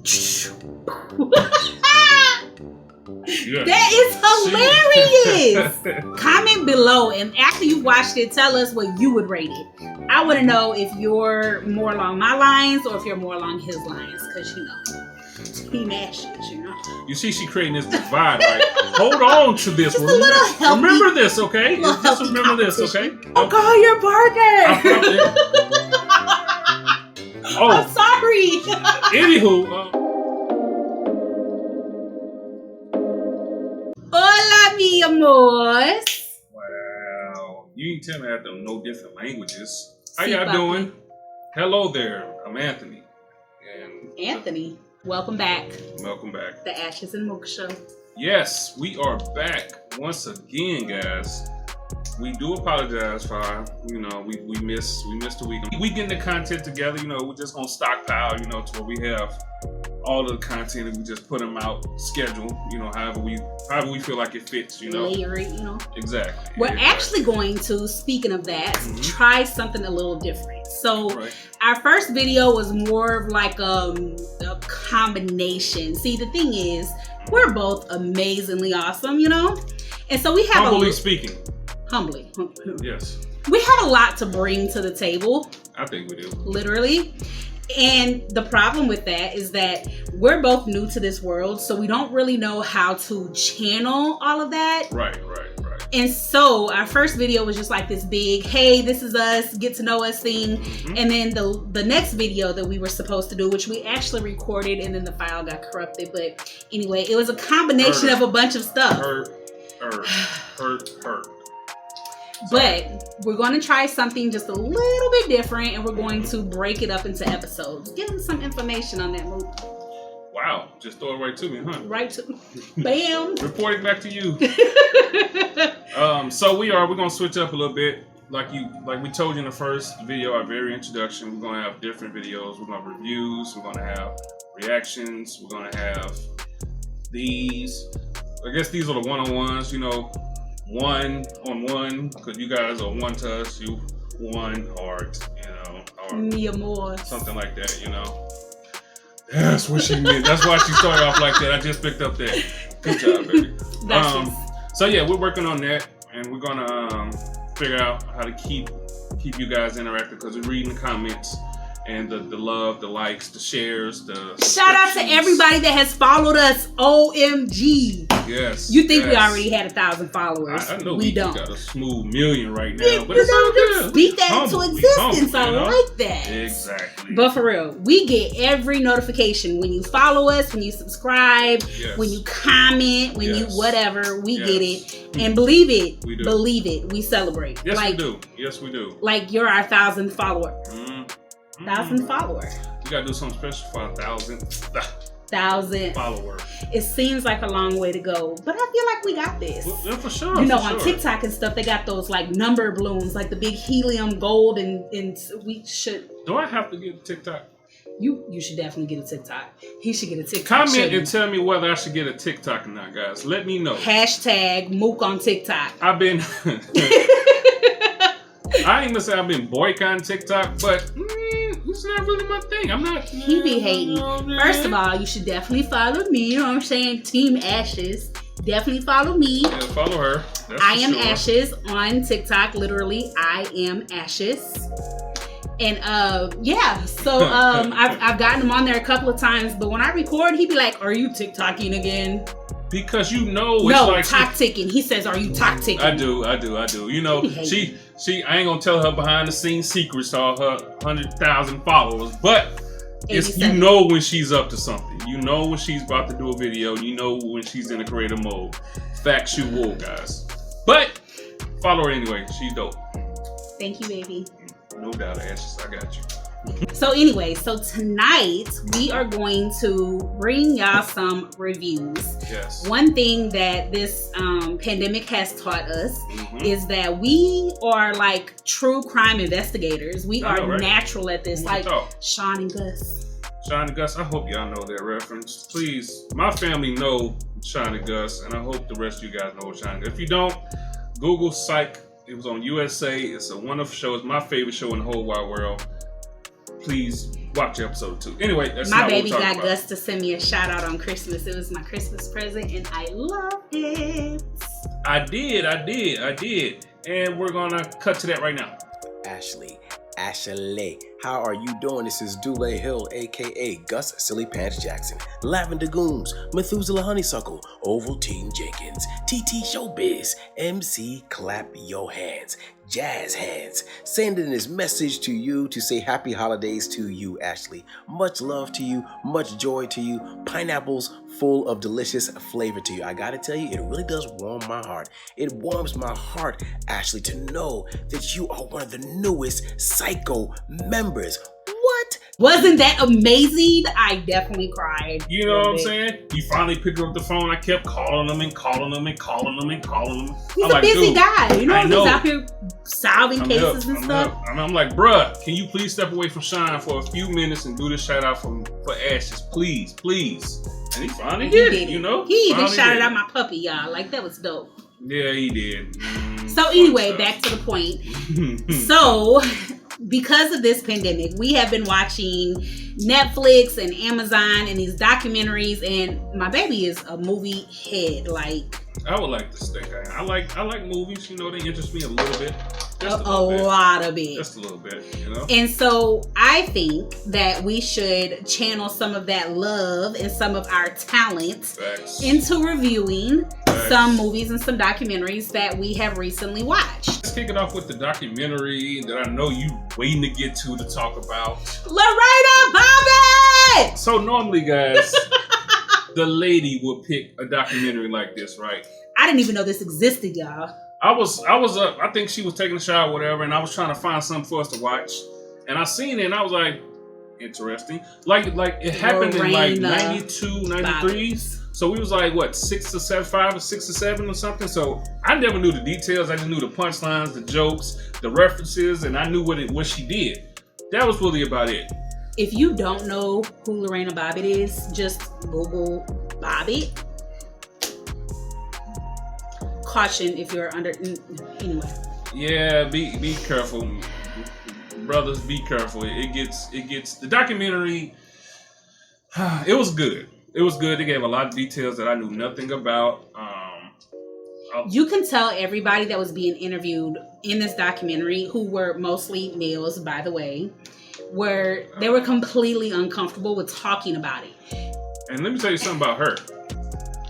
Yeah. That is hilarious. Comment below, and after you watched it, tell us what you would rate it. I want to know if you're more along my lines or if you're more along his lines, because Team Ashes, You see, she creating this divide. Like, hold on to this. Just a little healthy, remember this, okay? Just remember this, okay? I'll call your partner. I'm sorry. Anywho. Hola, mi amores. Wow. You ain't tell me I have to know different languages. How Sí, y'all papi. doing? Hello there. I'm Anthony. And Anthony, welcome back. welcome back. The Ashes and Mocha Show. Yes, we are back once again, guys. We do apologize for, we missed a week. We getting the content together, we're just gonna stockpile, to where we have all of the content and we just put them out, schedule, however we feel like it fits, Layer it, Exactly. We're actually going to, speaking of that, try something a little different. So our first video was more of like a combination. See, the thing is, we're both amazingly awesome, and so we have Humbly speaking. Humbly. Yes. We have a lot to bring to the table. I think we do. Literally. And the problem with that is that we're both new to this world, so we don't really know how to channel all of that. Right. And so our first video was just like this big, hey, this is us, get to know us thing. And then the next video that we were supposed to do, which we actually recorded and then the file got corrupted. But anyway, it was a combination of a bunch of stuff. Hurt. But we're going to try something just a little bit different, and we're going to break it up into episodes. Give them some information on that movie. Wow, just throw it right to me, huh? Right to bam. Reporting back to you. So we're gonna switch up a little bit. Like we told you in the first video, our very introduction, we're gonna have different videos. We're gonna have reviews, we're gonna have reactions, we're gonna have these. I guess these are the one-on-ones, one-on-one, because you guys are one to us, you one heart, or Mi amor. something like that, That's what she meant. That's why she started off like that. I just picked up that. Good job, baby. So yeah, we're working on that, and we're gonna figure out how to keep you guys interactive, because we're reading the comments and the love, the likes, the shares, the shout out to everybody that has followed us. OMG. Yes. You think we already had 1,000 followers? I know we don't. got a smooth 1,000,000 right now, but it's all good. Speak that into existence. I like that. Exactly. But for real, we get every notification when you follow us, when you subscribe, when you comment, when you whatever. We get it, and believe it, we do. Believe it, we celebrate. Yes, we do. Yes, we do. Like you're our 1,000th follower. 1,000 follower. You gotta do something special for 1,000. 1,000 follower. It seems like a long way to go, but I feel like we got this. Well, for sure. On TikTok and stuff, they got those like number balloons, like the big helium gold, and we should. Do I have to get a TikTok? You should definitely get a TikTok. He should get a TikTok. Comment and tell me whether I should get a TikTok or not, guys. Let me know. Hashtag Mook on TikTok. I've been. I ain't gonna say I've been boycotting TikTok, but it's not really my thing. I'm not. He be hating. First of all, you should definitely follow me. You know what I'm saying? Team Ashes. Definitely follow me. Yeah, follow her. I am Ashes on TikTok. Literally, I am Ashes. And so I've gotten him on there a couple of times, but when I record, he be like, "Are you TikToking again?" Because it's like ticking. He says, "Are you ticking?" I do. She I ain't gonna tell her behind the scenes secrets to all her 100,000 followers, but it's when she's up to something. You know when she's about to do a video. You know when she's in a creative mode. Factual, guys. But follow her anyway. She's dope. Thank you, baby. No doubt, Ashes. I got you. So anyway, tonight we are going to bring y'all some reviews. Yes. One thing that this pandemic has taught us is that we are like true crime investigators. We are natural at this, like Sean and Gus. Sean and Gus, I hope y'all know that reference. Please, my family know Sean and Gus, and I hope the rest of you guys know Sean and Gus. If you don't, Google Psych. It was on USA. It's a wonderful show. It's my favorite show in the whole wide world. Please watch episode 2. Anyway, that's my not baby what we're got talking about. Gus to send me a shout out on Christmas. It was my Christmas present, and I love it. I did. And we're gonna cut to that right now. Ashley, how are you doing? This is Dule Hill, aka Gus Silly Pants Jackson, Lavender Goons, Methuselah Honeysuckle, Ovaltine Jenkins, TT Showbiz, MC Clap Your Hands, Jazz Hands, sending this message to you to say happy holidays to you, Ashley. Much love to you, much joy to you, pineapples full of delicious flavor to you. I gotta tell you, it really does warm my heart. It warms my heart, Ashley, to know that you are one of the newest Psycho members. What? Wasn't that amazing? I definitely cried. You know what I'm saying? You finally picked up the phone. I kept calling him. He's I'm a like, busy dude, guy. You know, I know. He's out here solving cases and stuff. I'm like, bruh, can you please step away from Shine for a few minutes and do this shout out for Ashes, please. And he finally did it, you know? He even shouted out my puppy, y'all. Like, that was dope. Yeah, he did. So anyway, back to the point. So, because of this pandemic, we have been watching Netflix and Amazon and these documentaries, and my baby is a movie head. Like, I would like to stay. I like movies. You know, they interest me a little bit. Just a lot of it. Just a little bit, you know. And so I think that we should channel some of that love and some of our talent into reviewing some movies and some documentaries that we have recently watched. Let's kick it off with the documentary that I know you waiting to get to talk about. Lorena Bobbitt! So normally, guys, the lady would pick a documentary like this, right? I didn't even know this existed, y'all. I was up. I think she was taking a shower or whatever, and I was trying to find something for us to watch. And I seen it, and I was like, interesting. Like it happened in like 92, 93. So we was like, what, 5 or 6 or 7 or something? So I never knew the details. I just knew the punchlines, the jokes, the references, and I knew what she did. That was really about it. If you don't know who Lorena Bobbitt is, just Google Bobbitt. Caution if you're under, anyway. Yeah, be careful, brothers. Be careful. It gets the documentary. It was good. They gave a lot of details that I knew nothing about. You can tell everybody that was being interviewed in this documentary, who were mostly males, by the way, they were completely uncomfortable with talking about it. And let me tell you something about her.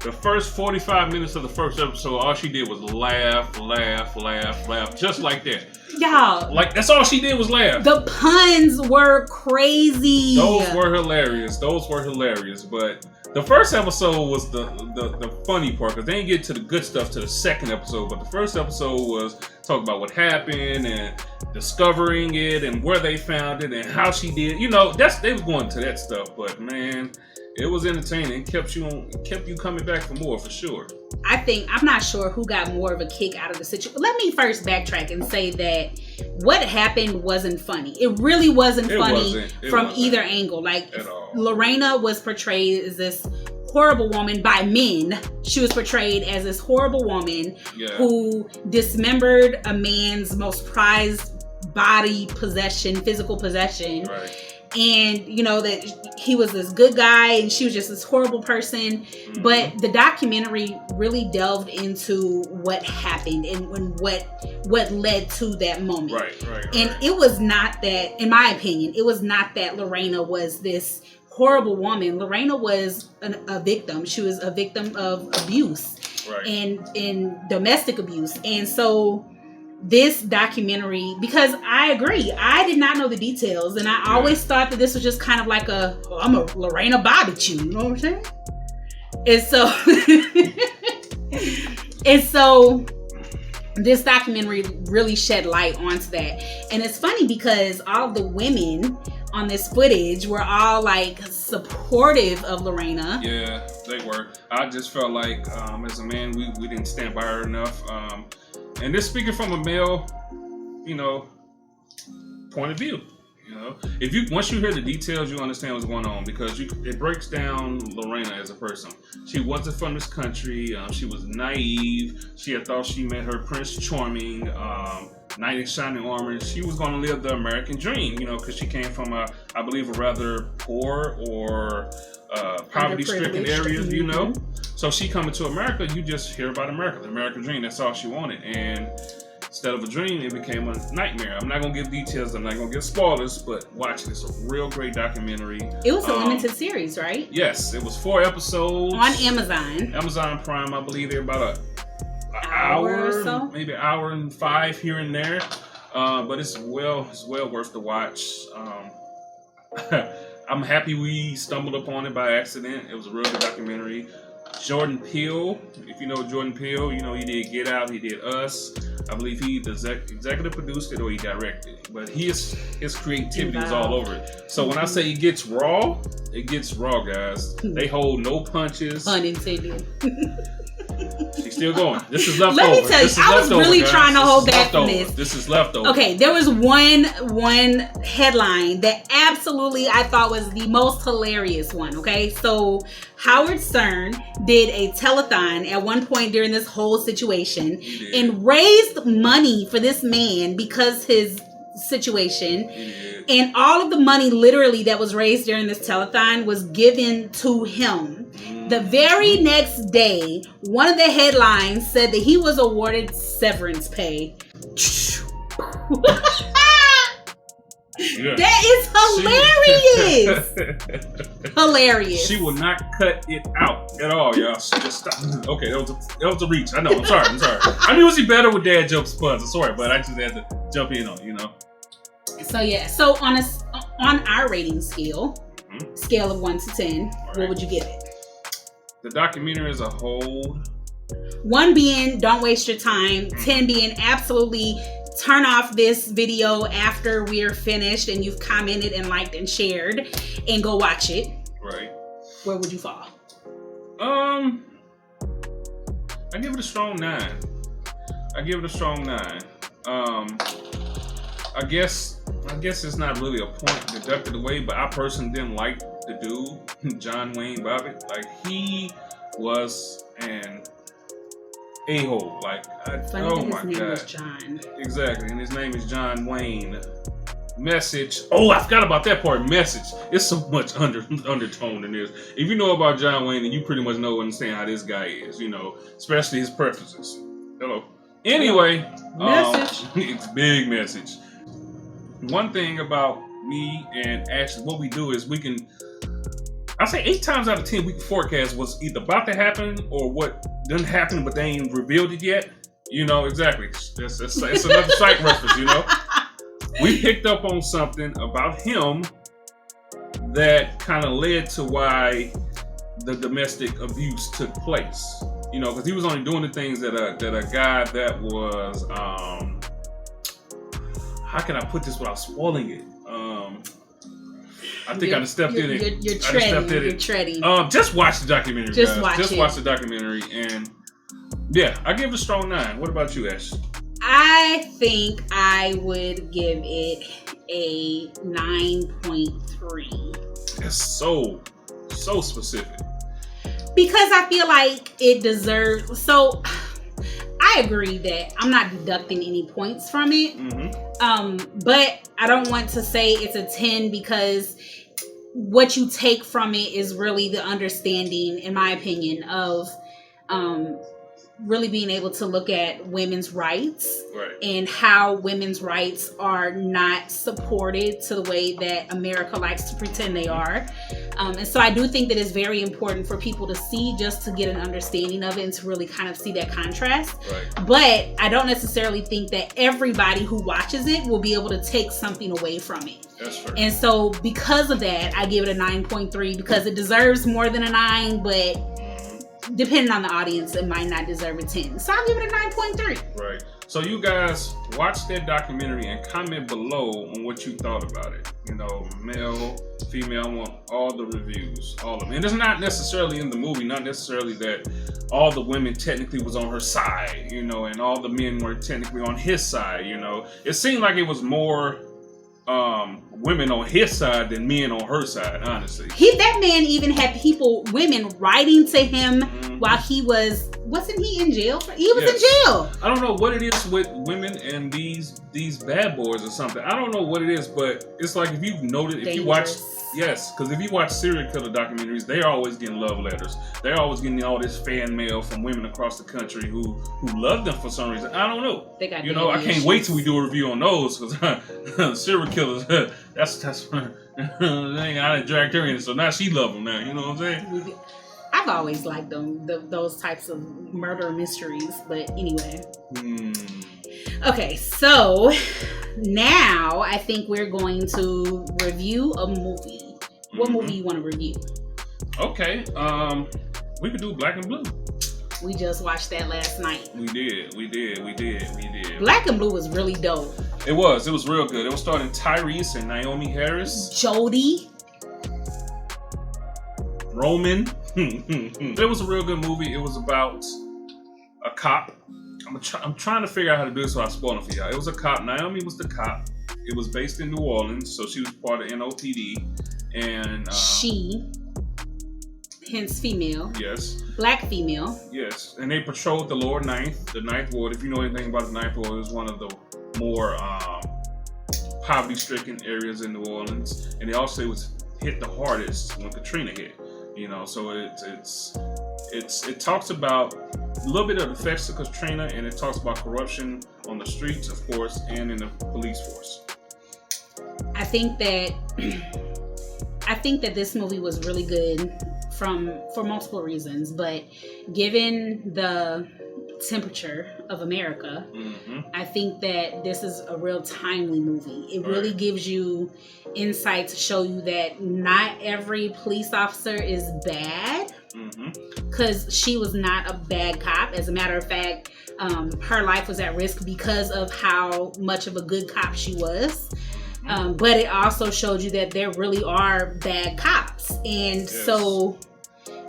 The first 45 minutes of the first episode, all she did was laugh, just like that. Y'all. Like, that's all she did was laugh. The puns were crazy. Those were hilarious. But the first episode was the funny part, because they didn't get to the good stuff to the second episode. But the first episode was talking about what happened and discovering it and where they found it and how she did. You know, they was going to that stuff. But man, it was entertaining. Kept you coming back for more, for sure. I'm not sure who got more of a kick out of the situation. Let me first backtrack and say that what happened wasn't funny. It really wasn't funny from either angle. Like, Lorena was portrayed as this horrible woman by men. She was portrayed as this horrible woman who dismembered a man's most prized body possession, physical possession. Right. And, you know, that he was this good guy and she was just this horrible person. Mm-hmm. But the documentary really delved into what happened and what led to that moment. Right. And it was not that, in my opinion, it was not that Lorena was this horrible woman. Lorena was a victim. She was a victim of abuse and domestic abuse. And so this documentary, because I agree, I did not know the details, and I always thought that this was just kind of like I'm a Lorena Bobbitt, you know what I'm saying? And so this documentary really shed light onto that. And it's funny because all the women on this footage were all like supportive of Lorena. Yeah, they were. I just felt like as a man, we didn't stand by her enough. And this speaking from a male, point of view. Once you hear the details, you understand what's going on, because it breaks down Lorena as a person. She wasn't from this country. She was naive. She had thought she met her Prince Charming. knight in shining armor. She was going to live the American dream, you know, because she came from I believe a rather poor or poverty-stricken areas, you know. So she coming to America, you just hear about America, the American dream. That's all she wanted, and instead of a dream, it became a nightmare. I'm not gonna give details. I'm not gonna give spoilers, but watch it. It's a real great documentary. It was a limited series, right? Yes, it was 4 episodes on Amazon. Amazon Prime, I believe. They're about an hour or so, maybe an hour and 5 here and there. But it's well worth the watch. I'm happy we stumbled upon it by accident. It was a real good documentary. Jordan Peele, if you know Jordan Peele, you know he did Get Out, he did Us. I believe he executive produced it or he directed it. But his creativity was all over it. So when I say it gets raw, guys. They hold no punches. Pun intended. She's still going. This is leftover. Let me tell you, I was really trying to hold back from this. This is leftover. Okay, there was one headline that absolutely I thought was the most hilarious one. Okay, so Howard Stern did a telethon at one point during this whole situation and raised money for this man because his situation. And all of the money literally that was raised during this telethon was given to him. The very next day, one of the headlines said that he was awarded severance pay. Yeah. That is hilarious. Hilarious. She will not cut it out at all, y'all. She just stop. Okay, that was a reach. I know. I'm sorry. I'm usually better with dad jokes puns. I'm sorry, but I just had to jump in on it, you know. So yeah. So on our rating scale, scale of 1 to 10, what would you give it? The documentary as a whole. 1 being don't waste your time. 10 being absolutely turn off this video after we're finished and you've commented and liked and shared and go watch it. Right. Where would you fall? I give it a strong 9. I guess it's not really a point deducted away, but I personally didn't like the dude, John Wayne Bobbitt. Like, he was an a-hole. Like, oh my God. His name is John. Exactly, and his name is John Wayne. Message. Oh, I forgot about that part. Message. It's so much undertone in this. If you know about John Wayne, then you pretty much understand how this guy is, you know, especially his preferences. Hello. Anyway, message. It's big message. One thing about me and Ashley, what we do is we can, I say 8 times out of 10, we can forecast what's either about to happen or what didn't happen, but they ain't revealed it yet. You know, exactly. It's another psych reference, you know. We picked up on something about him that kind of led to why the domestic abuse took place. You know, because he was only doing the things that a guy that was, how can I put this without spoiling it? I think I stepped in it. You're treading. Just watch the documentary, guys. Watch the documentary, and yeah, I give it a strong 9. What about you, Ash? I think I would give it a 9.3. That's so specific. Because I feel like it deserves. So I agree that I'm not deducting any points from it. But I don't want to say it's a 10 because what you take from it is really the understanding, in my opinion, of really being able to look at women's rights and how women's rights are not supported to the way that America likes to pretend they are. And so I do think that it's very important for people to see, just to get an understanding of it and to really kind of see that contrast. But I don't necessarily think that everybody who watches it will be able to take something away from it. That's fair. And so because of that, I give it a 9.3 because it deserves more than a 9, but depending on the audience, it might not deserve a 10. So I'll give it a 9.3. Right. So you guys watch that documentary and comment below on what you thought about it. You know, male, female, I want all the reviews, all of them. And it's not necessarily in the movie, not necessarily that all the women technically was on her side, you know, and all the men were technically on his side, you know. It seemed like it was more women on his side than men on her side, honestly. That man even had women writing to him while he was wasn't he in jail? He was in jail. I don't know what it is with women and these bad boys or something. I don't know what it is, but it's like if you've noted, if you watch, because if you watch serial killer documentaries, they're always getting love letters. They're always getting all this fan mail from women across the country who love them for some reason. I don't know. They got I can't wait till we do a review on those because serial killers. That's I dragged her in, so now she love them now. You know what I'm saying? I've always liked them, those types of murder mysteries. But anyway. Okay, so now I think we're going to review a movie. What movie you want to review? Okay, we could do Black and Blue. We just watched that last night. We did. Black and Blue was really dope. It was real good. It was starring Tyrese and Naomi Harris. Jodie. Roman. It was a real good movie. It was about a cop. I'm trying to figure out how to do this so I spoil it for y'all. It was a cop. Naomi was the cop. It was based in New Orleans, so she was part of NOPD. And she, hence female. Yes. Black female. Yes. And they patrolled the lower ninth, the Ninth Ward. If you know anything about the Ninth Ward, it was one of the more poverty-stricken areas in New Orleans. And they also was hit the hardest when Katrina hit. So it talks about a little bit of the effects of Katrina, and it talks about corruption on the streets, of course, and in the police force. I think that this movie was really good for multiple reasons, but given the temperature of America, I think that this is a real timely movie. It really gives you insight to show you that not every police officer is bad, because she was not a bad cop. As a matter of fact, her life was at risk because of how much of a good cop she was. But it also showed you that there really are bad cops, and so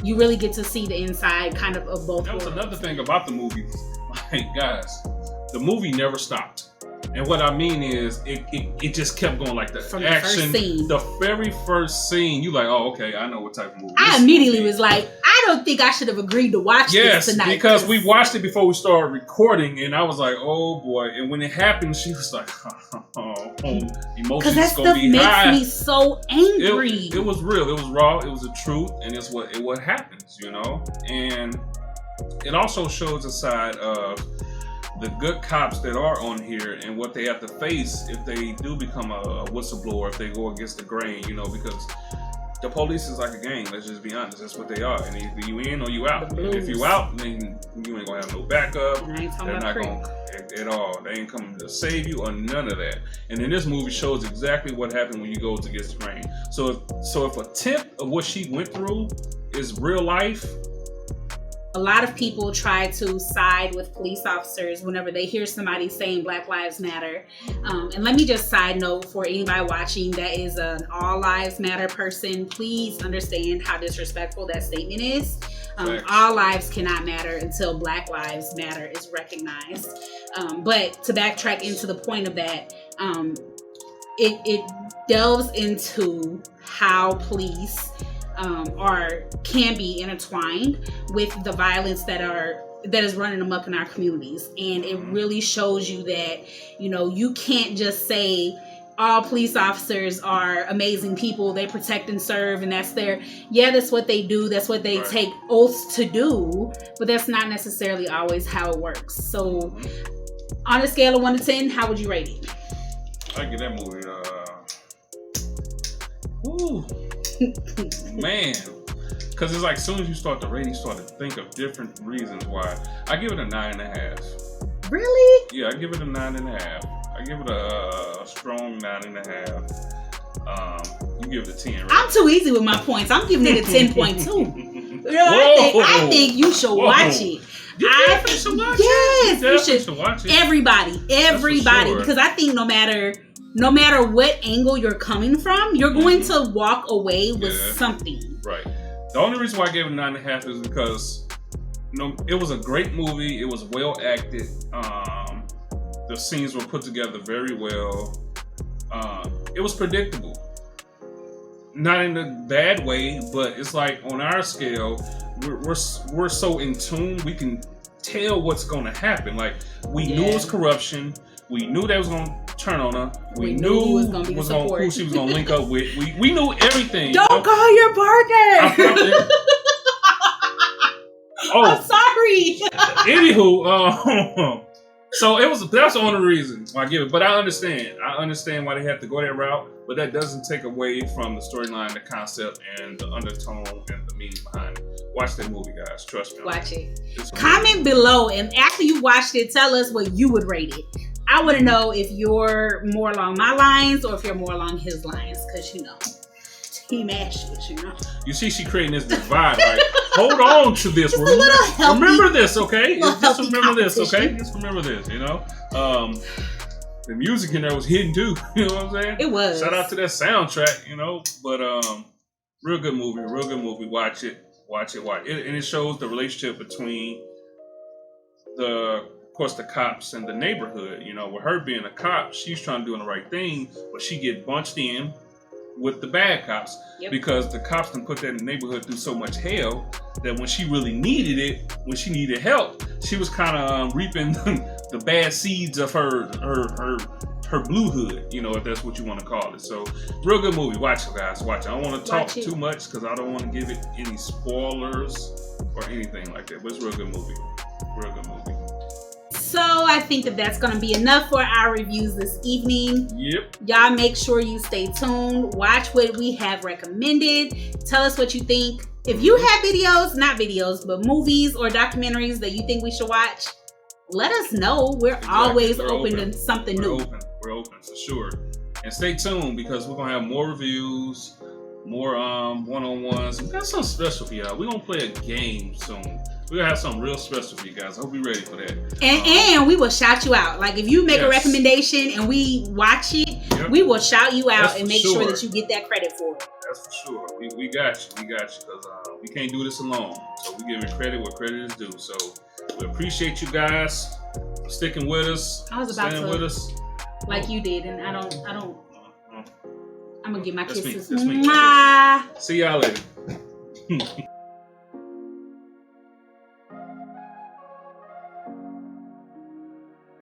you really get to see the inside kind of both. That was another thing about the movie. Like, guys, the movie never stopped. And what I mean is, it just kept going like that. From action, the very first scene, you like, oh, okay, I know what type of movie. I immediately was like, I don't think I should have agreed to watch this tonight. Yes, because we watched it before we started recording, and I was like, oh boy. And when it happened, she was like, emotions gonna be high. Makes me so angry. It was real. It was raw. It was the truth, and it's what happens, And it also shows a side of the good cops that are on here and what they have to face if they do become a whistleblower, if they go against the grain, because the police is like a gang. Let's just be honest. That's what they are. And either you in or you out. And if you out, then you ain't gonna have no backup. They're not gonna at all. They ain't coming to save you or none of that. And then this movie shows exactly what happened when you go against the grain. So if a tip of what she went through is real life. A lot of people try to side with police officers whenever they hear somebody saying Black Lives Matter. And let me just side note for anybody watching that is an All Lives Matter person, please understand how disrespectful that statement is. All lives cannot matter until Black Lives Matter is recognized. But to backtrack into the point of that, it delves into how police can be intertwined with the violence that is running amok in our communities. And it really shows you that, you can't just say all police officers are amazing people, they protect and serve, and that's what they do, that's what they take oaths to do, but that's not necessarily always how it works. So on a scale of 1 to 10, how would you rate it? I give that movie man, because it's like as soon as you start the rating, you start to think of different reasons why. I give it a 9.5. Really? Yeah, I give it a 9.5. I give it a strong 9.5. You give it a 10. Right? I'm too easy with my points. I'm giving it a 10.2. I think you should watch it. You should watch it. Yes, you should watch it. Everybody, sure. Because I think no matter what angle you're coming from, you're going to walk away with something. Right. The only reason why I gave it a 9.5 is because it was a great movie. It was well acted. The scenes were put together very well. It was predictable. not in a bad way, but it's like on our scale, we're so in tune. We can tell what's going to happen. Like we knew it was corruption. We knew that was going to turn on her. We knew who she was going to link up with. We knew everything. Don't call your partner. I'm sorry. Anywho, so that's the only reason why I give it. But I understand why they have to go that route. But that doesn't take away from the storyline, the concept, and the undertone and the meaning behind it. Watch that movie, guys. Trust me. Watch it. Comment below, and after you watched it, tell us what you would rate it. I want to know if you're more along my lines or if you're more along his lines, because Team Ashes, You see, she creating this divide. Like, hold on to this. Remember this, okay? Just remember this, okay? Just remember this. The music in there was hidden too. You know what I'm saying? It was. Shout out to that soundtrack. But real good movie. Watch it. And it shows the relationship between of course, the cops and the neighborhood. With her being a cop, she's trying to do the right thing, but she get bunched in with the bad cops because the cops can put that neighborhood through so much hell that when she really needed it, when she needed help, she was kind of reaping the bad seeds of her blue hood, if that's what you want to call it. So, real good movie. Watch it, guys. Watch it. I don't want to talk too much because I don't want to give it any spoilers or anything like that. But it's a real good movie. So I think that's going to be enough for our reviews this evening. Yep. Y'all make sure you stay tuned. Watch what we have recommended. Tell us what you think. If you have not videos, but movies or documentaries that you think we should watch, let us know. We're always open to something new. We're open for sure. And stay tuned because we're going to have more reviews, more one-on-ones. We got something special for y'all. We're going to play a game soon. We're going to have something real special for you guys. I hope you're ready for that. And we will shout you out. Like if you make a recommendation and we watch it, we will shout you out and make sure that you get that credit for it. That's for sure. We got you. Because we can't do this alone. So we give it credit where credit is due. So we appreciate you guys for sticking with us. I was about staying with us. Like you did. And I don't. I'm going to get my kisses. That's me. See y'all later.